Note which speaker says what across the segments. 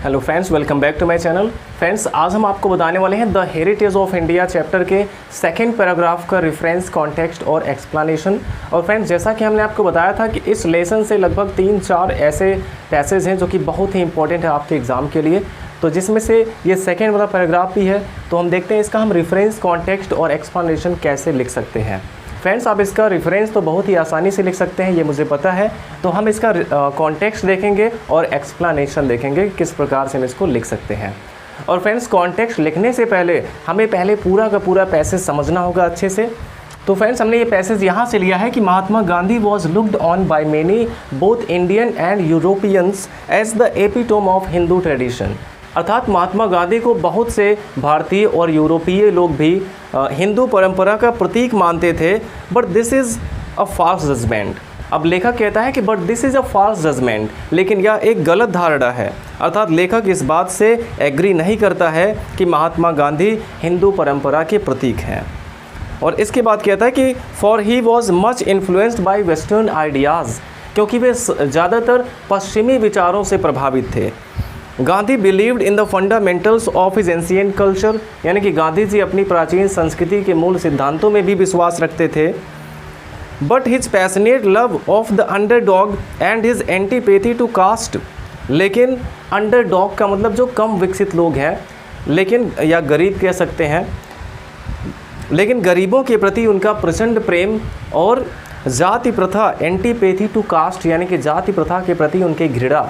Speaker 1: Hello friends, welcome back to my channel. Friends, आज हम आपको बताने वाले हैं the heritage of India chapter के सेकंड पैराग्राफ का रेफरेंस, कॉन्टेक्स्ट और एक्सप्लेनेशन। और फ्रेंड्स, जैसा कि हमने आपको बताया था कि इस लेसन से लगभग 3-4 ऐसे पैसेज हैं जो कि बहुत ही इंपॉर्टेंट है आपके एग्ज़ाम के लिए, तो जिसमें से ये सेकेंड वाला पैराग्राफ भी है। तो हम देखते हैं इसका हम रेफरेंस, कॉन्टेक्स्ट और एक्सप्लेनेशन कैसे लिख सकते हैं। फ्रेंड्स, आप इसका रेफरेंस तो बहुत ही आसानी से लिख सकते हैं, ये मुझे पता है। तो हम इसका कॉन्टेक्स्ट देखेंगे और एक्सप्लेनेशन देखेंगे किस प्रकार से हम इसको लिख सकते हैं। और फ्रेंड्स, कॉन्टेक्स्ट लिखने से पहले हमें पूरा का पूरा पैसेज समझना होगा अच्छे से। तो फ्रेंड्स, हमने ये पैसेज यहाँ से लिया है कि Mahatma Gandhi was looked on by many both Indian and Europeans as the epitome of Hindu tradition. अर्थात महात्मा गांधी को बहुत से भारतीय और यूरोपीय लोग भी हिंदू परंपरा का प्रतीक मानते थे। But this is a false judgement. अब लेखक कहता है कि but this is a false judgement, लेकिन यह एक गलत धारणा है। अर्थात लेखक इस बात से एग्री नहीं करता है कि महात्मा गांधी हिंदू परंपरा के प्रतीक हैं। और इसके बाद कहता है कि for he was much influenced bye western ideas, क्योंकि वे ज़्यादातर पश्चिमी विचारों से प्रभावित थे। Gandhi believed in the fundamentals of his ancient culture, यानी कि गांधी जी अपनी प्राचीन संस्कृति के मूल सिद्धांतों में भी विश्वास रखते थे। But his passionate love of the underdog and his antipathy to caste, लेकिन अंडरडॉग का मतलब जो कम विकसित लोग हैं, लेकिन या गरीब कह सकते हैं, लेकिन गरीबों के प्रति उनका प्रचंड प्रेम और जाति प्रथा, एंटीपैथी टू कास्ट यानी कि जाति प्रथा के प्रति उनकी घृणा,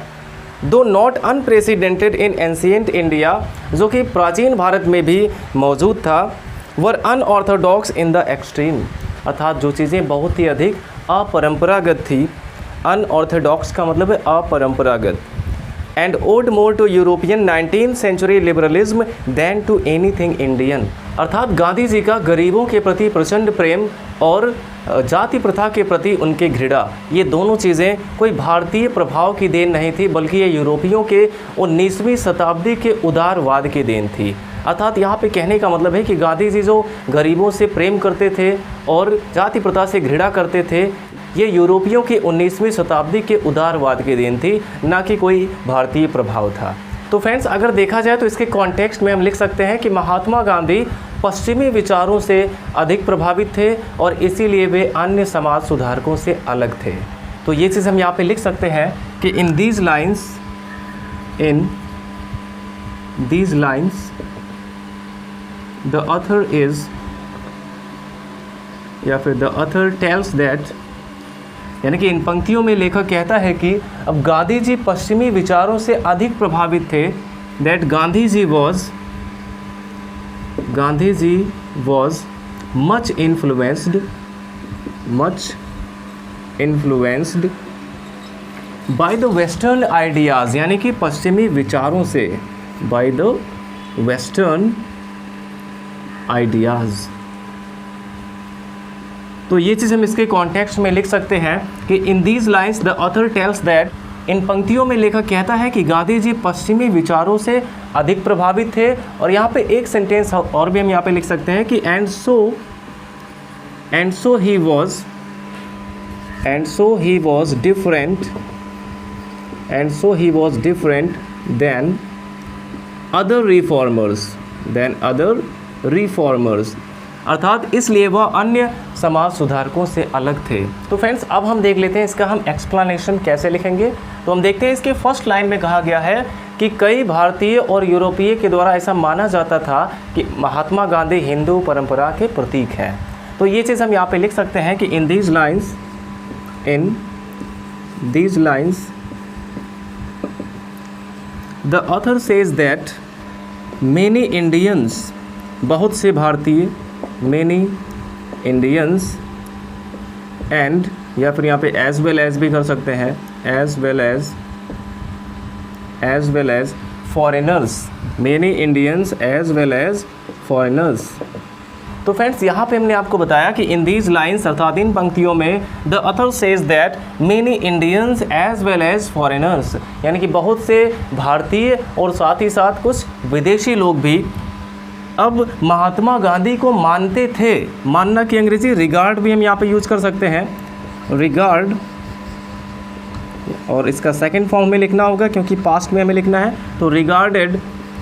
Speaker 1: दो not unprecedented in ancient India, जो कि प्राचीन भारत में भी मौजूद था, वर अनऑर्थोडॉक्स इन द एक्सट्रीम। अर्थात जो चीज़ें बहुत ही अधिक अपरंपरागत थी, अनऑर्थोडॉक्स का मतलब है अपरंपरागत, and owed more to European 19th century liberalism than to anything Indian. अर्थात गांधी जी का गरीबों के प्रति प्रचंड प्रेम और जाति प्रथा के प्रति उनके घृणा, ये दोनों चीज़ें कोई भारतीय प्रभाव की देन नहीं थी, बल्कि ये यूरोपियों के 19वीं शताब्दी के उदारवाद की देन थी। अर्थात यहाँ पे कहने का मतलब है कि गांधी जी जो गरीबों से प्रेम करते थे और जाति प्रथा से घृणा करते थे, ये यूरोपियों के 19वीं शताब्दी के उदारवाद की देन थी, ना कि कोई भारतीय प्रभाव था। तो फ्रेंड्स, अगर देखा जाए तो इसके कॉन्टेक्स्ट में हम लिख सकते हैं कि महात्मा गांधी पश्चिमी विचारों से अधिक प्रभावित थे और इसीलिए वे अन्य समाज सुधारकों से अलग थे। तो ये चीज़ हम यहाँ पे लिख सकते हैं कि in these lines the author is, या फिर द ऑथर टेल्स दैट, यानी कि इन पंक्तियों में लेखक कहता है कि अब गांधी जी पश्चिमी विचारों से अधिक प्रभावित थे। That Gandhi ji was much influenced by the western ideas, यानी कि पश्चिमी विचारों से, बाय द वेस्टर्न आइडियाज़। तो ये चीज़ हम इसके कॉन्टेक्स्ट में लिख सकते हैं कि in these lines the author tells that, इन पंक्तियों में लेखक कहता है कि गांधी जी पश्चिमी विचारों से अधिक प्रभावित थे। और यहाँ पे एक सेंटेंस और भी हम यहाँ पे लिख सकते हैं कि and so he was different than other reformers, अर्थात इसलिए वह अन्य समाज सुधारकों से अलग थे। तो फ्रेंड्स, अब हम देख लेते हैं इसका हम एक्सप्लेनेशन कैसे लिखेंगे। तो हम देखते हैं इसके फर्स्ट लाइन में कहा गया है कि कई भारतीय और यूरोपीय के द्वारा ऐसा माना जाता था कि महात्मा गांधी हिंदू परंपरा के प्रतीक हैं। तो ये चीज़ हम यहाँ पे लिख सकते हैं कि in these lines the author says that many Indians, बहुत से भारतीय, मेनी इंडियंस, एंड, या फिर यहाँ पे एज वेल एज भी कर सकते हैं, as well as foreigners, many Indians as well as foreigners. तो फ्रेंड्स, यहाँ पे हमने आपको बताया कि इन दीज लाइन्स, अर्थात इन पंक्तियों में, the author says that many Indians as well as foreigners, यानी कि बहुत से भारतीय और साथ ही साथ कुछ विदेशी लोग भी अब महात्मा गांधी को मानते थे। मानना की अंग्रेजी रिगार्ड भी हम यहाँ पे यूज कर सकते हैं, रिगार्ड और इसका सेकंड फॉर्म में लिखना होगा क्योंकि पास्ट में हमें लिखना है। तो रिगार्डेड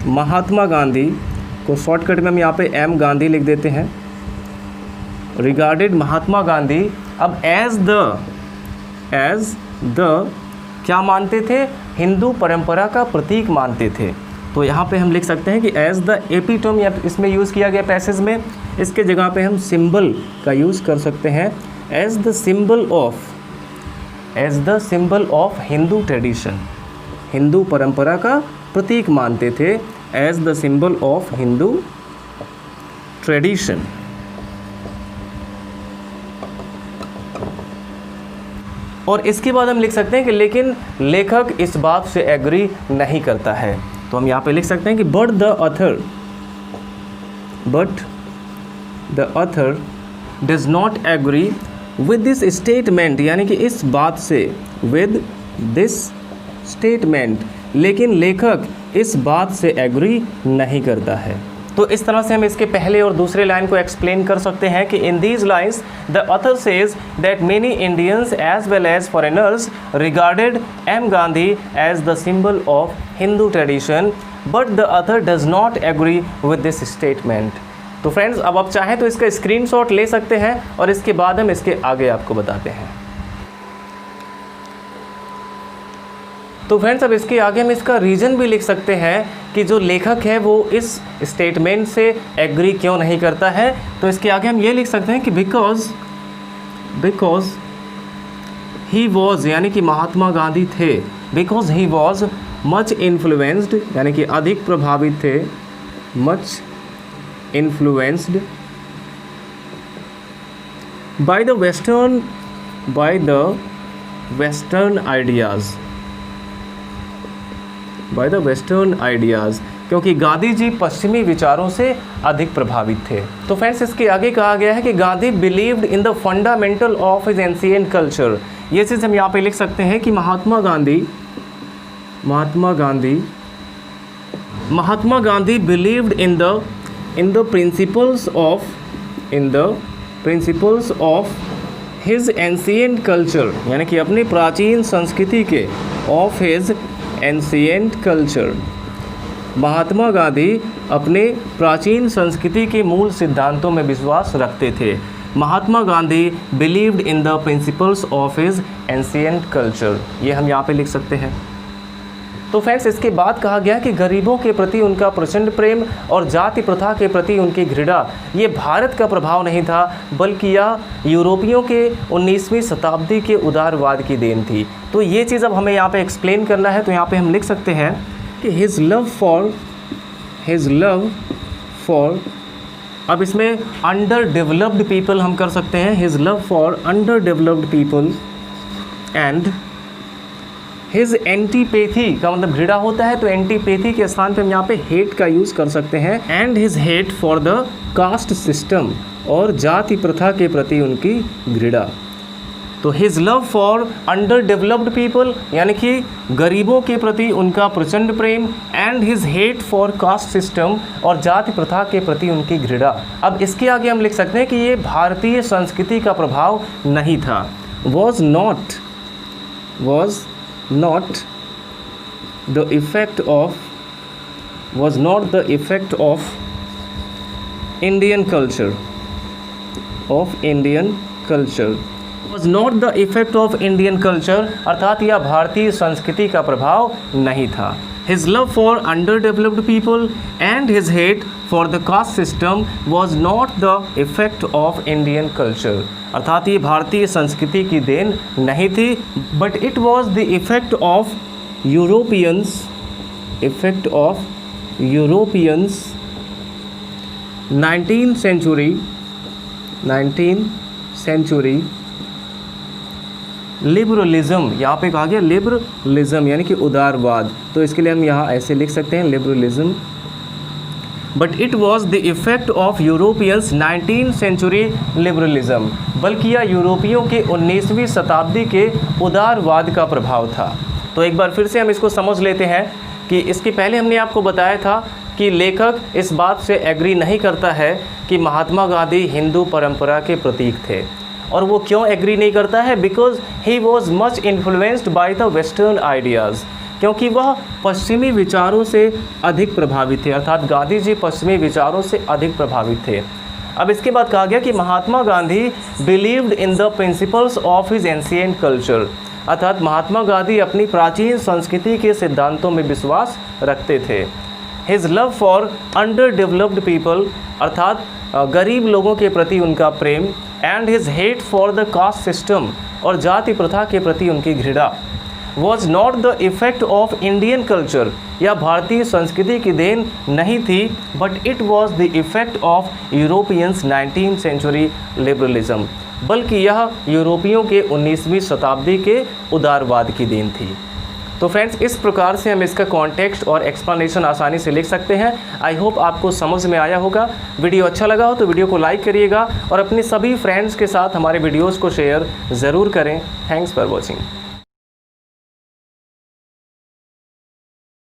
Speaker 1: महात्मा गांधी को शॉर्टकट में हम यहाँ पे एम गांधी लिख देते हैं। रिगार्डेड महात्मा गांधी, अब एज द क्या मानते थे, हिंदू परंपरा का प्रतीक मानते थे। तो यहाँ पे हम लिख सकते हैं कि एज द एपिटोम, या इसमें यूज़ किया गया पैसेज में, इसके जगह पे हम सिंबल का यूज़ कर सकते हैं। As the symbol of Hindu tradition, Hindu परंपरा का प्रतीक मानते थे। As the symbol of Hindu tradition. और इसके बाद हम लिख सकते हैं कि लेकिन लेखक इस बात से एग्री नहीं करता है। तो हम यहाँ पे लिख सकते हैं कि but the author does not agree with this statement, यानी कि इस बात से, विद दिस स्टेटमेंट, लेकिन लेखक इस बात से एग्री नहीं करता है। तो इस तरह से हम इसके पहले और दूसरे लाइन को एक्सप्लेन कर सकते हैं कि in these lines the author says that many Indians as well as foreigners regarded M Gandhi as the symbol of Hindu tradition, but the author does not agree with this statement. तो friends, अब आप चाहें तो इसका स्क्रीनशॉट ले सकते हैं और इसके बाद हम इसके आगे आपको बताते हैं। तो फ्रेंड्स, अब इसके आगे हम इसका रीज़न भी लिख सकते हैं कि जो लेखक है वो इस स्टेटमेंट से एग्री क्यों नहीं करता है। तो इसके आगे हम ये लिख सकते हैं कि बिकॉज ही वॉज, यानी कि महात्मा गांधी थे, because he was much influenced, यानी कि अधिक प्रभावित थे, much influenced by the western ideas, क्योंकि गांधी जी पश्चिमी विचारों से अधिक प्रभावित थे। तो फ्रेंड्स, इसके आगे कहा गया है कि Gandhi believed in the fundamental of his ancient culture. ये चीज़ हम यहाँ पे लिख सकते हैं कि Mahatma Gandhi believed in the principles of his ancient culture, यानी कि अपनी प्राचीन संस्कृति के, of his ancient culture. Mahatma Gandhi अपने प्राचीन संस्कृति के मूल सिद्धांतों में विश्वास रखते थे। Mahatma Gandhi believed in the principles of his ancient culture, ये हम यहाँ पे लिख सकते हैं। तो फ्रेंड्स, इसके बाद कहा गया कि गरीबों के प्रति उनका प्रचंड प्रेम और जाति प्रथा के प्रति उनकी घृणा, ये भारत का प्रभाव नहीं था, बल्कि यह यूरोपियों के 19वीं शताब्दी के उदारवाद की देन थी। तो ये चीज़ अब हमें यहाँ पे एक्सप्लेन करना है। तो यहाँ पे हम लिख सकते हैं कि हिज लव फॉर, अब इसमें अंडर डेवलप्ड पीपल हम कर सकते हैं, his love for under developed people and his antipathy का मतलब घृणा होता है, तो एंटीपैथी के स्थान पे हम यहाँ पे हेट का यूज़ कर सकते हैं। And his hate for the caste system, और जाति प्रथा के प्रति उनकी घृणा। तो his love for under developed people, यानी कि गरीबों के प्रति उनका प्रचंड प्रेम, and his hate for caste system, और जाति प्रथा के प्रति उनकी घृणा। अब इसके आगे हम लिख सकते हैं कि ये भारतीय संस्कृति का प्रभाव नहीं था, was not the effect of Indian culture, अर्थात यह भारतीय संस्कृति का प्रभाव नहीं था। His love for underdeveloped people and his hate for the caste system was not the effect of Indian culture, अर्थात ये भारतीय संस्कृति की देन नहीं थी, but it was the effect of Europeans 19th century liberalism, यहाँ पे कहा गया लिबरलिज्म यानी कि उदारवाद, तो इसके लिए हम यहाँ ऐसे लिख सकते हैं liberalism. But it was the effect of Europeans 19th century liberalism, बल्कि यह यूरोपियों के 19वीं शताब्दी के उदारवाद का प्रभाव था। तो एक बार फिर से हम इसको समझ लेते हैं कि इसके पहले हमने आपको बताया था कि लेखक इस बात से एग्री नहीं करता है कि महात्मा गांधी हिंदू परंपरा के प्रतीक थे, और वो क्यों एग्री नहीं करता है? Because he was much influenced by the western ideas, क्योंकि वह पश्चिमी विचारों से अधिक प्रभावित थे। अर्थात गांधी जी पश्चिमी विचारों से अधिक प्रभावित थे। अब इसके बाद कहा गया कि Mahatma Gandhi believed in the principles of his ancient culture, अर्थात महात्मा गांधी अपनी प्राचीन संस्कृति के सिद्धांतों में विश्वास रखते थे। His love for under developed people, अर्थात गरीब लोगों के प्रति उनका प्रेम, and his hate for the caste system, और जाति प्रथा के प्रति उनकी घृणा, was not the effect of Indian culture, या भारतीय संस्कृति की देन नहीं थी, but it was the effect of Europeans 19th century liberalism, बल्कि यह यूरोपियों के 19वीं शताब्दी के उदारवाद की देन थी। तो फ्रेंड्स, इस प्रकार से हम इसका कॉन्टेक्स्ट और एक्सप्लेनेशन आसानी से लिख सकते हैं। आई होप आपको समझ में आया होगा। वीडियो अच्छा लगा हो तो वीडियो को लाइक करिएगा और अपने सभी फ्रेंड्स के साथ हमारे वीडियोज़ को शेयर ज़रूर करें। Thanks for watching.